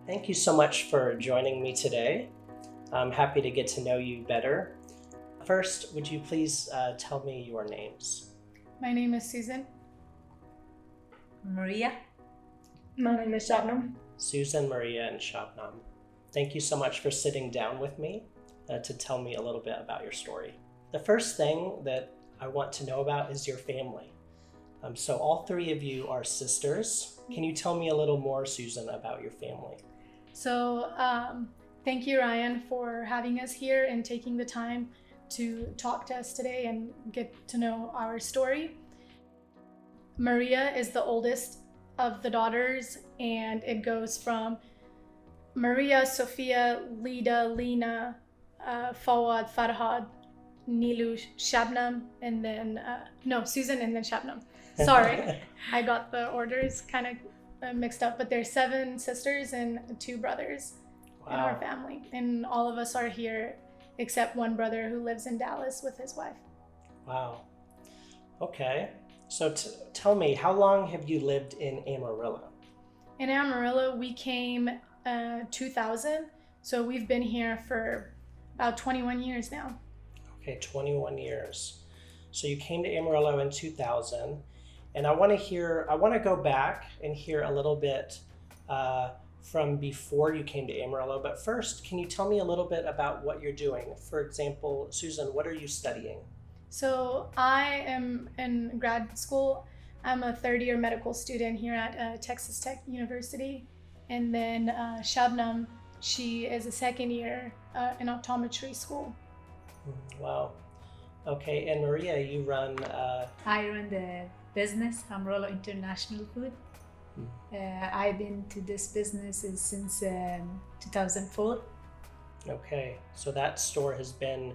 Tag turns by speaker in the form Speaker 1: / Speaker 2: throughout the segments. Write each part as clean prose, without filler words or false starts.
Speaker 1: Thank you so much for joining me today. I'm happy to get to know you better. First, would you please tell me your names?
Speaker 2: My name is Susan.
Speaker 3: Mariya.
Speaker 4: My name is Shabnum.
Speaker 1: Susan, Mariya, and Shabnum. Thank you so much for sitting down with me to tell me a little bit about your story. The first thing that I want to know about is your family. So all three of you are sisters. Can you tell me a little more, Susan, about your family?
Speaker 2: So, thank you, Ryan, for having us here and taking the time to talk to us today and get to know our story. Mariya is the oldest of the daughters, and it goes from Mariya, Sophia, Lida, Lena, Fawad, Farhad, Nilu, Shabnam, and then, Susan and then Shabnam. Sorry, I got the orders kind of mixed up, but there's 7 sisters and 2 brothers in our family. And all of us are here except one brother who lives in Dallas with his wife.
Speaker 1: Wow. Okay. So tell me, how long have you lived in Amarillo?
Speaker 2: In Amarillo, we came 2000, so we've been here for about 21 years now.
Speaker 1: Okay, 21 years. So you came to Amarillo in 2000, and I want to go back and hear a little bit from before you came to Amarillo. But first, can you tell me a little bit about what you're doing? For example, Susan, what are you studying?
Speaker 2: So I am in grad school. I'm a third-year medical student here at Texas Tech University. And then Shabnam, she is a second year in optometry school.
Speaker 1: Wow. Okay, and Mariya, you run...
Speaker 3: I run the business, Amarillo International Food. I've been to this business since 2004.
Speaker 1: Okay, so that store has been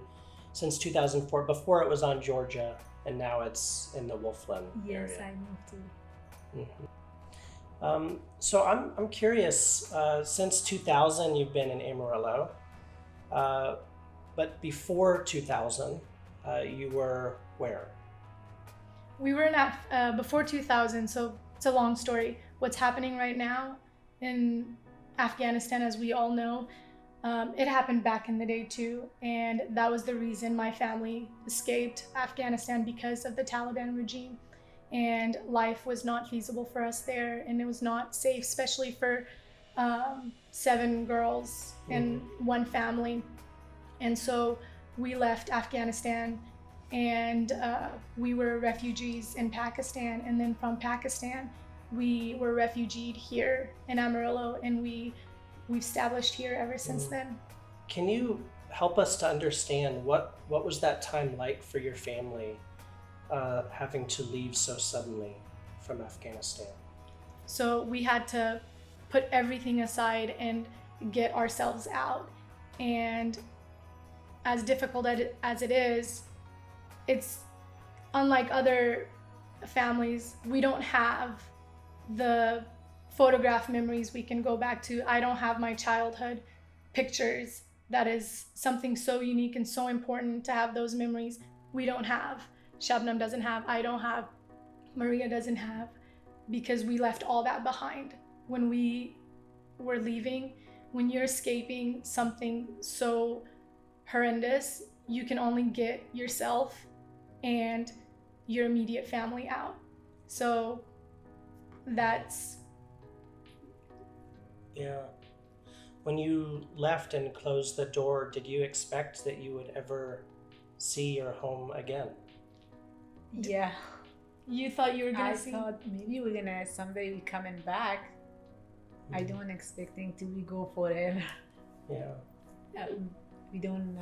Speaker 1: since 2004. Before it was on Georgia, and now it's in the Wolfland area.
Speaker 3: Yes, I moved to.
Speaker 1: So I'm curious. Since 2000, you've been in Amarillo, but before 2000, you were where?
Speaker 2: We were in before 2000, so it's a long story. What's happening right now in Afghanistan, as we all know, it happened back in the day too, and that was the reason my family escaped Afghanistan, because of the Taliban regime, and life was not feasible for us there, and it was not safe, especially for 7 girls in one family. And so we left Afghanistan, and we were refugees in Pakistan, and then from Pakistan we were refugeed here in Amarillo, and we've established here ever since then.
Speaker 1: Can you help us to understand what was that time like for your family, having to leave so suddenly from Afghanistan?
Speaker 2: So we had to put everything aside and get ourselves out, and as difficult as it is, it's unlike other families. We don't have the photograph memories we can go back to. I don't have my childhood pictures. That is something so unique and so important to have those memories. We don't have. Shabnam doesn't have. I don't have. Mariya doesn't have, because we left all that behind when we were leaving. When you're escaping something so horrendous, you can only get yourself and your immediate family out. So that's...
Speaker 1: Yeah. When you left and closed the door, did you expect that you would ever see your home again?
Speaker 3: Yeah.
Speaker 2: You thought you were gonna
Speaker 3: I
Speaker 2: see?
Speaker 3: thought maybe we're gonna someday be coming back. I don't expecting to we go forever.
Speaker 1: Yeah.
Speaker 3: We don't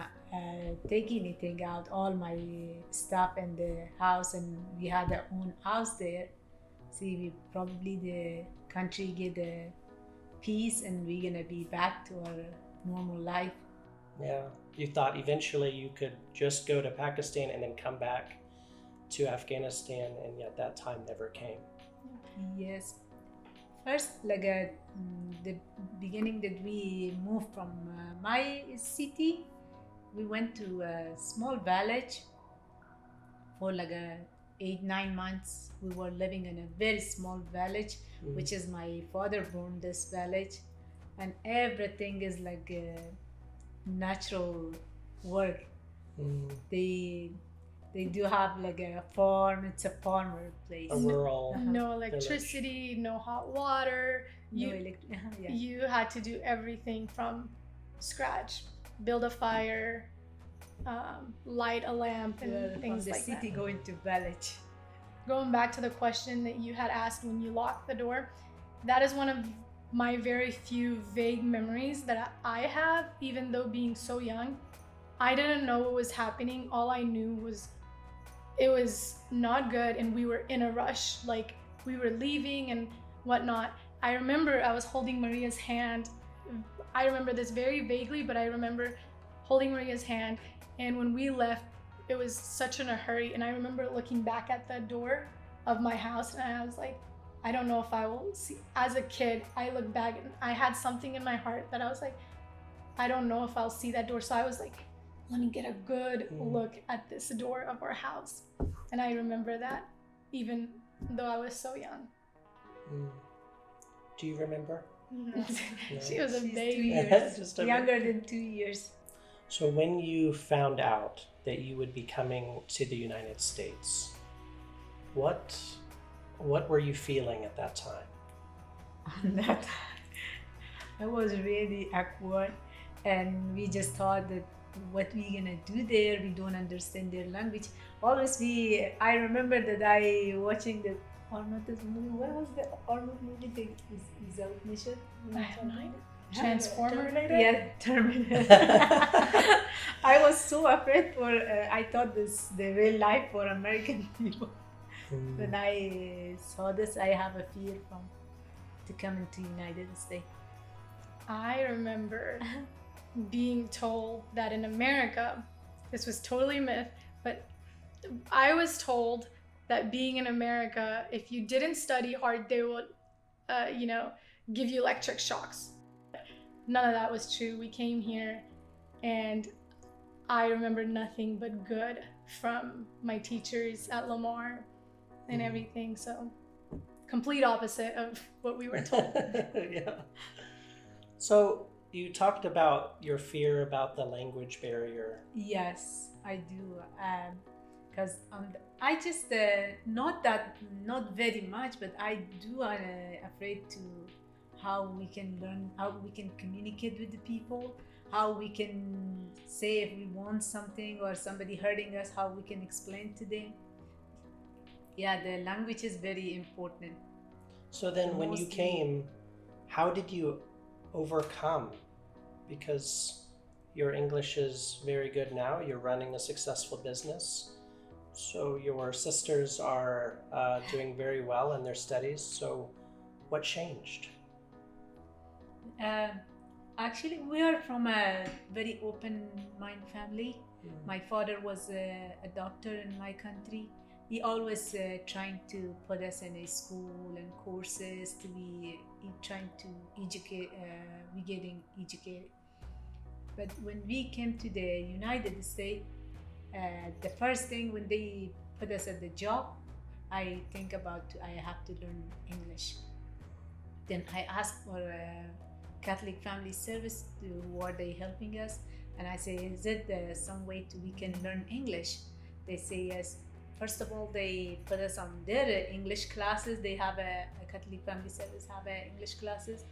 Speaker 3: take anything out. All my stuff in the house, and we had our own house there. See, we probably the country get the peace, and we're gonna be back to our normal life.
Speaker 1: Yeah. You thought eventually you could just go to Pakistan and then come back to Afghanistan, and yet that time never came.
Speaker 3: Yes. First, the beginning that we moved from my city, we went to a small village for 8-9 months. We were living in a very small village, which is my father born this village. and everything is like natural work.
Speaker 1: Mm,
Speaker 3: They do have like a farm. It's a farmer place.
Speaker 1: a rural.
Speaker 3: Uh-huh.
Speaker 2: No electricity, no hot water.
Speaker 3: No
Speaker 2: You
Speaker 3: yeah.
Speaker 2: you had to do everything from scratch. Build a fire, light a lamp, and
Speaker 3: Well, from
Speaker 2: things
Speaker 3: the
Speaker 2: like
Speaker 3: city
Speaker 2: that.
Speaker 3: going to village.
Speaker 2: Going back to the question that you had asked when you locked the door, that is one of my very few vague memories that I have, even though being so young. I didn't know what was happening. All I knew was it was not good and we were in a rush. Like we were leaving and whatnot. I remember I was holding Mariya's hand. I remember this very vaguely, but I remember holding Mariya's hand. And when we left, it was such in a hurry. And I remember looking back at the door of my house and I was like, I don't know if I will see. As a kid, I look back and I had something in my heart that I was like, I don't know if I'll see that door. So I was like, let me get a good look at this door of our house. And I remember that even though I was so young.
Speaker 1: Mm. Do you remember?
Speaker 2: She was a
Speaker 3: She's 2
Speaker 2: baby.
Speaker 3: years
Speaker 1: Just a
Speaker 3: younger than 2 years.
Speaker 1: So when you found out that you would be coming to the United States, what were you feeling at that time?
Speaker 3: On that time, I was really awkward, and we just thought that what we gonna do there? We don't understand their language. Always I remember that I watching the Arnold's movie. What was the Arnold movie? The out mission.
Speaker 2: I have no idea. Transformer?
Speaker 3: Yeah, Terminator. I was so afraid for. I thought this the real life for American people.
Speaker 1: Mm.
Speaker 3: When I saw this, I have a fear from to come into United States.
Speaker 2: I remember being told that in America, this was totally a myth, but I was told that being in America, if you didn't study hard, they would, give you electric shocks. None of that was true. We came here and I remember nothing but good from my teachers at Lamar and everything. So complete opposite of what we were told.
Speaker 1: Yeah. So you talked about your fear about the language barrier.
Speaker 3: Yes, I do. Because I just not very much, but I do afraid to how we can learn, how we can communicate with the people, how we can say if we want something or somebody hurting us, how we can explain to them. Yeah, the language is very important.
Speaker 1: So then when you
Speaker 3: Mostly-
Speaker 1: came, how did you overcome? Because your English is very good now, you're running a successful business. So your sisters are doing very well in their studies. So what changed?
Speaker 3: Actually, we are from a very open mind family. My father was a doctor in my country. He always trying to put us in a school and courses to be trying to educate. We getting educated. But when we came to the United States, the first thing when they put us at the job, I think about I have to learn English. Then I asked for a Catholic Family Service who are they helping us, and I say, is it some way we can learn English? They say yes. First of all, they put us on their English classes. They have a Catholic Family Service have English classes,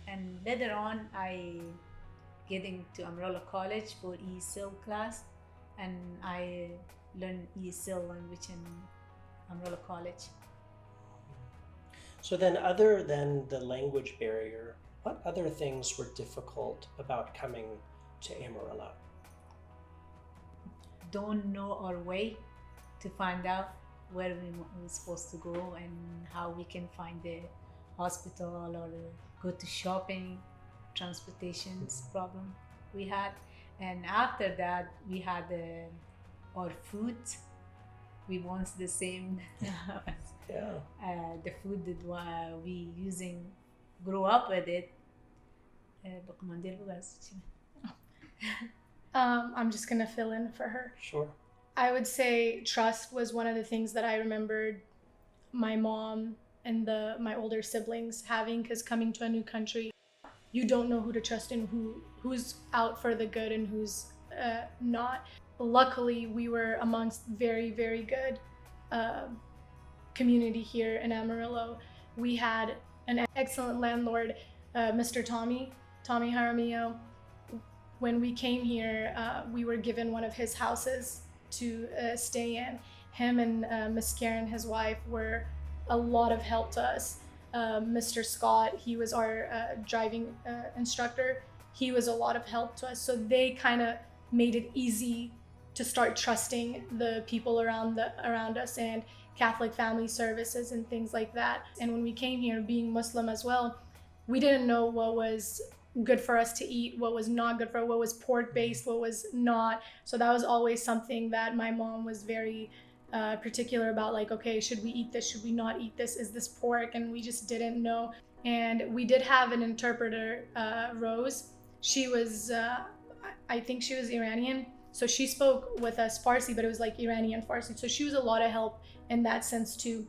Speaker 3: and later on I getting to Amarillo College for ESL class, and I learned ESL language in Amarillo College.
Speaker 1: So then, other than the language barrier, what other things were difficult about coming to Amarillo?
Speaker 3: Don't know our way to find out where we're supposed to go and how we can find the hospital or go to shopping, transportation's problem we had. And after that, we had our food. We want the same.
Speaker 1: Yeah.
Speaker 3: The food that we using, grow up with it.
Speaker 2: I'm just gonna fill in for her.
Speaker 1: Sure.
Speaker 2: I would say trust was one of the things that I remembered my mom and my older siblings having, because coming to a new country, you don't know who to trust and who's out for the good and who's not. Luckily, we were amongst very, very good community here in Amarillo. We had an excellent landlord, Mr. Tommy Jaramillo. When we came here, we were given one of his houses to stay in. Him and Miss Karen, his wife, were a lot of help to us. Mr. Scott, he was our driving instructor. He was a lot of help to us. So they kind of made it easy to start trusting the people around us and Catholic Family Services and things like that. And when we came here, being Muslim as well, we didn't know what was good for us to eat, what was not good for us, what was pork based, what was not. So that was always something that my mom was very particular about, like, okay, should we eat this, should we not eat this, is this pork? And we just didn't know. And we did have an interpreter, Rose. She was I think she was Iranian, so she spoke with us Farsi, but it was like Iranian Farsi, so she was a lot of help in that sense too.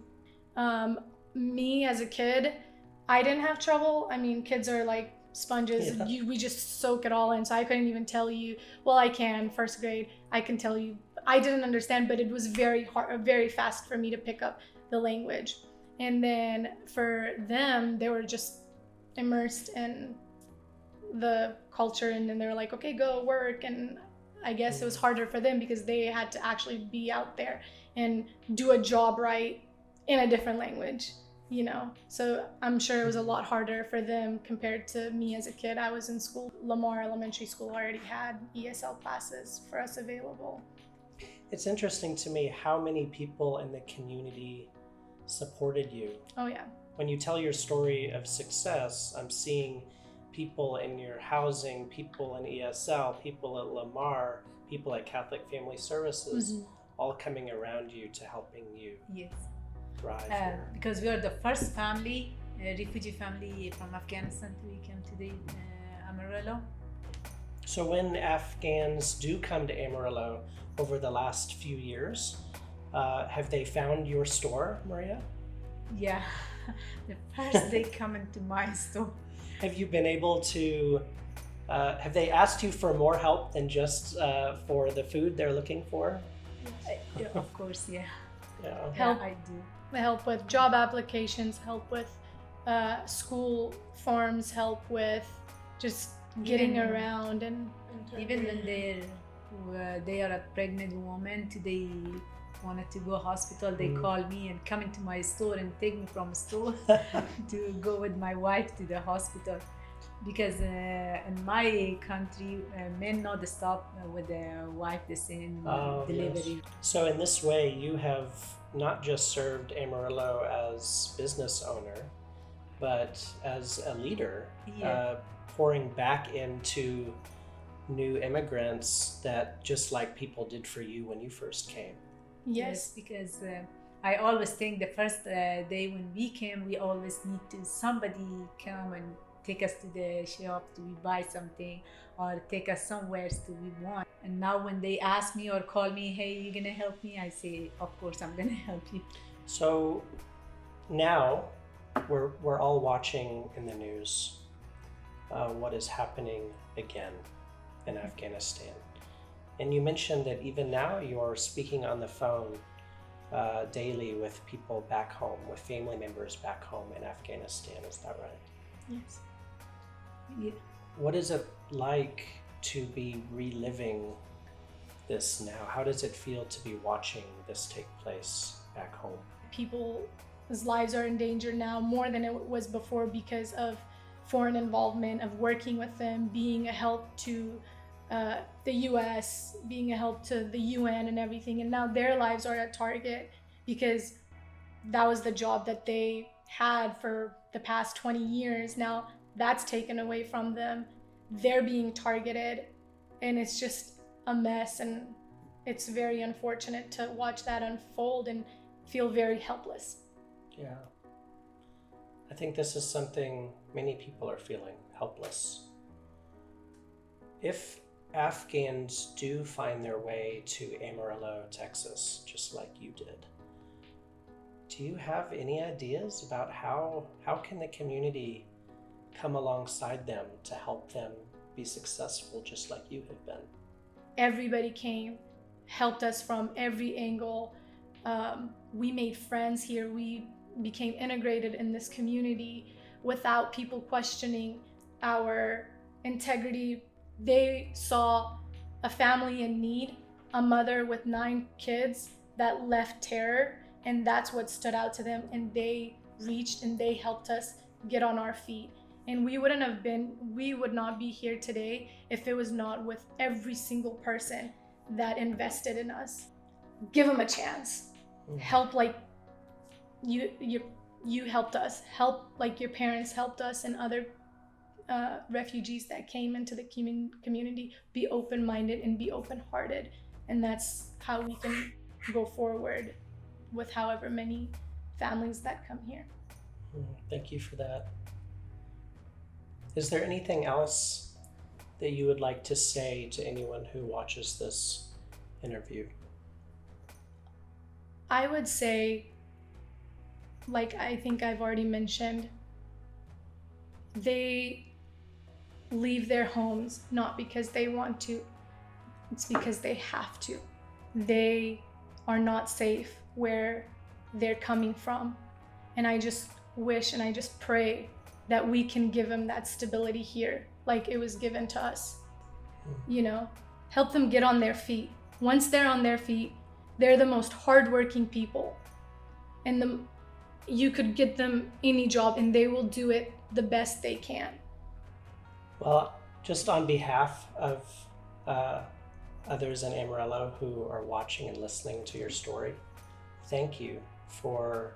Speaker 2: Me as a kid, I didn't have trouble. I mean, kids are like sponges.
Speaker 1: Yeah.
Speaker 2: We just soak it all in. So I couldn't even tell you, well, I can, first grade, I can tell you. I didn't understand, but it was very hard, very fast for me to pick up the language. And then for them, they were just immersed in the culture, and then they were like, okay, go work. And I guess it was harder for them because they had to actually be out there and do a job right in a different language. So I'm sure it was a lot harder for them compared to me as a kid. I was in school. Lamar Elementary School already had ESL classes for us available.
Speaker 1: It's interesting to me how many people in the community supported you.
Speaker 2: Oh yeah.
Speaker 1: When you tell your story of success, I'm seeing people in your housing, people in ESL, people at Lamar, people at Catholic Family Services, all coming around you to helping you.
Speaker 3: Yes.
Speaker 1: Because
Speaker 3: we are the first family, refugee family from Afghanistan to come to the Amarillo.
Speaker 1: So when Afghans do come to Amarillo over the last few years, have they found your store, Mariya?
Speaker 3: Yeah, the first they come into my store.
Speaker 1: Have you been able to, have they asked you for more help than just for the food they're looking for?
Speaker 3: Yeah, of course, yeah.
Speaker 2: Help.
Speaker 3: Yeah, I do.
Speaker 2: Help with job applications, help with school forms, help with just getting around, and
Speaker 3: even when they are a pregnant woman, they wanted to go hospital, they call me and come into my store and take me from store to go with my wife to the hospital, because in my country men not stop with the wife the same delivery.
Speaker 1: Yes. So in this way you have not just served Amarillo as business owner, but as a leader, pouring back into new immigrants that just like people did for you when you first came.
Speaker 3: Yes, because I always think the first day when we came, we always need to somebody come and take us to the shop to buy something or take us somewhere to we want. And now when they ask me or call me, hey, you gonna help me? I say, of course I'm gonna help you.
Speaker 1: So now we're all watching in the news what is happening again in Afghanistan. And you mentioned that even now you're speaking on the phone daily with people back home, with family members back home in Afghanistan. Is that right?
Speaker 2: yes.
Speaker 3: Yeah.
Speaker 1: What is it like to be reliving this now? How does it feel to be watching this take place back home?
Speaker 2: People's lives are in danger now more than it was before because of foreign involvement, of working with them, being a help to the US, being a help to the UN and everything. And now their lives are at target because that was the job that they had for the past 20 years. Now that's taken away from them. They're being targeted, and it's just a mess. And it's very unfortunate to watch that unfold and feel very helpless.
Speaker 1: Yeah. I think this is something many people are feeling, helpless. If Afghans do find their way to Amarillo, Texas, just like you did, do you have any ideas about how can the community come alongside them to help them be successful just like you have been.
Speaker 2: Everybody came, helped us from every angle. We made friends here. We became integrated in this community without people questioning our integrity. They saw a family in need, a mother with 9 kids that left terror, and that's what stood out to them. And they reached and they helped us get on our feet. And we would not be here today if it was not with every single person that invested in us. Give them a chance. Help like you helped us. Help like your parents helped us, and other refugees that came into the community. Be open-minded and be open-hearted, and that's how we can go forward with however many families that come here.
Speaker 1: Thank you for that. Is there anything else that you would like to say to anyone who watches this interview?
Speaker 2: I would say, like I think I've already mentioned, they leave their homes not because they want to, it's because they have to. They are not safe where they're coming from. And I just wish and I just pray that we can give them that stability here like it was given to us. You know, help them get on their feet. Once they're on their feet, they're the most hardworking people. And you could get them any job and they will do it the best they can.
Speaker 1: Well, just on behalf of others in Amarillo who are watching and listening to your story, thank you for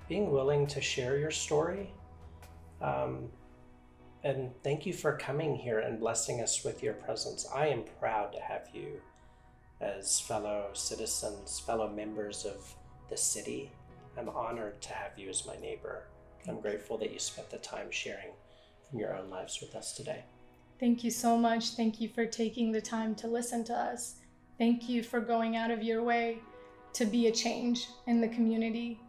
Speaker 1: being willing to share your story. And thank you for coming here and blessing us with your presence. I am proud to have you as fellow citizens, fellow members of the city. I'm honored to have you as my neighbor. I'm grateful that you spent the time sharing from your own lives with us today.
Speaker 2: Thank you so much. Thank you for taking the time to listen to us. Thank you for going out of your way to be a change in the community.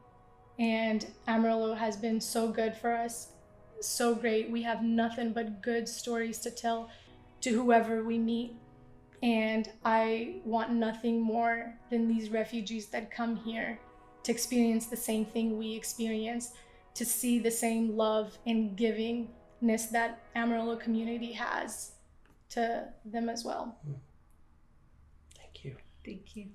Speaker 2: And Amarillo has been so good for us, so great. We have nothing but good stories to tell to whoever we meet. And I want nothing more than these refugees that come here to experience the same thing we experienced, to see the same love and givingness that Amarillo community has to them as well.
Speaker 1: Thank you.
Speaker 3: Thank you.